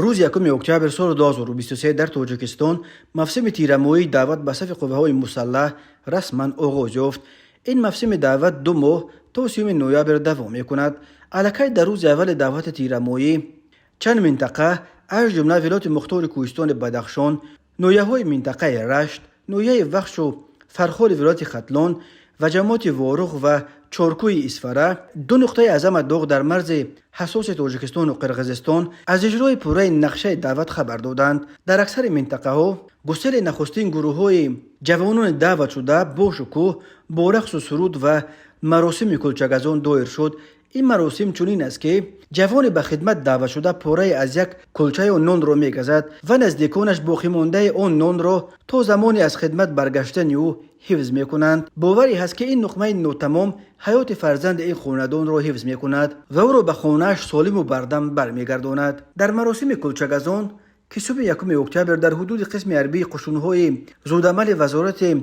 روز 1 اکتبر سال 2023 در تاجیکستان موسم تیرمویی دعوت به صف قوه‌های مسلح رسما آغاز یافت. این موسم دعوت 2 ماه تا 30 نوامبر دوام می‌کند. علاقه در روز اول دعوت تیرمویی چند منطقه از جمله ولایت مختار کوهستان بدخشان، نویه‌های منطقه رشت، نویه وخش و فرخار ولایت ختلان و جماعت وارخ و چارکوی اسفره 2 نقطه عظمت داغ در مرز حساس تاجیکستان و قرقیزستان از اجرای پوره نقشه دعوت خبر دادند. در اکثر منطقه ها گسیل نخستین گروه های جوانان دعوت شده با شکوه با رقص و سرود و مراسم کلچگزان دایر شد. این مراسم چنین است که جوان به خدمت دعوت شده پاره از یک کلچه و نان را میگزد و نزدیکانش باقی مانده آن نان را تا زمانی از خدمت برگشتن او حفظ میکنند. باوری هست که این نقمه ناتمام حیات فرزند این خاندان را حفظ میکند و او را به خانه‌اش سالم و بردم برمیگرداند. در مراسم کلچگزان که صبح 1 اکتبر در حدود قسم غربی قشون‌های زودعمل وزارت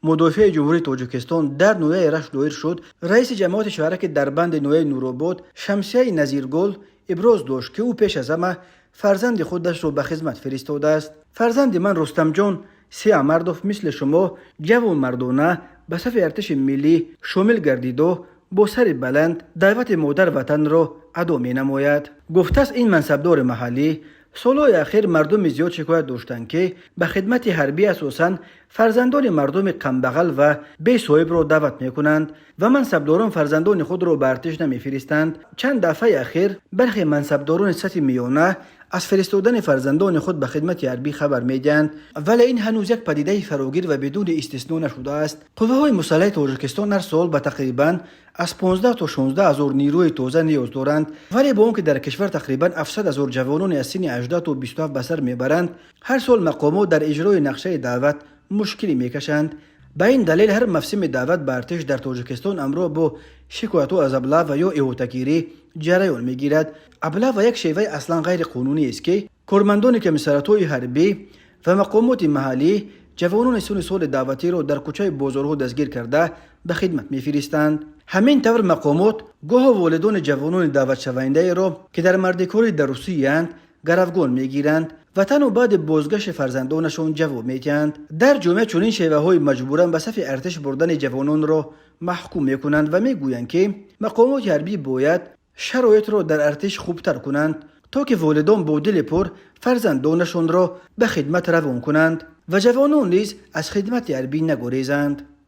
مدافع جمهوری تاجیکستان در نویه رشت دایر شد، رئیس جماعت شهرک دربند نویه نورآباد شمسیه نظیرگل ابراز داشت که او پیش از همه فرزند خودش را به خدمت فرستاده است. فرزند من رستم جان سیامردوف مثل شما جوان مردانه به صف ارتش ملی شامل گردید و با سر بلند دعوت مادر وطن را ادا می نماید. گفته است این منصبدار محلی سالهای اخیر مردم زیاد شکایت داشتند که به خدمت حربی اساساً فرزندان مردم کمبغل و بی صاحب را دعوت میکنند و منصبداران فرزندان خود را به ارتش نمیفرستند. چند دفعه اخیر برخی منصبداران سطح میانه از فرستادن فرزندان خود به خدمت حربی خبر میدهند، ولی این هنوز یک پدیده فراگیر و بدون استثنا نشده است. قوه‌های مسلح تاجیکستان هر سال به تقریباً از 15 تا 16 هزار نیروی تازه نیاز دارند، ولی با آنکه در کشور تقریباً 700 هزار جوانان از سن 18 تا 27 به سر میبرند، هر سال مقامات در اجرای نقشه دعوت مشکلی میکشند. به این دلیل هر موسم دعوت به ارتش در تاجیکستان همراه با شکایت از ابله یا احاطه‌گیری جریان میگیرد. ابله و یک شیوه اصلا غیر قانونی است که کارمندان کمیسریات‌های حربی و مقامات محلی جوانان سن سال دعوتی را در کوچه بازارها دستگیر کرده به خدمت میفرستند. همین طور مقامات گاه والدان جوانان دعوت شونده را که در مردکاری در روسیه اند گروگان میگیرند و تنها بعد بازگشت فرزندانشان جواب میدهند. در جامعه چنین شیوه های مجبورا به صف ارتش بردن جوانان را محکوم میکنند و میگویند که مقامات حربی باید شرایط را در ارتش خوبتر کنند تا که والدان با دل پر فرزندانشان را به خدمت روان کنند و جوانان نیز از خدمت حربی نگریزند.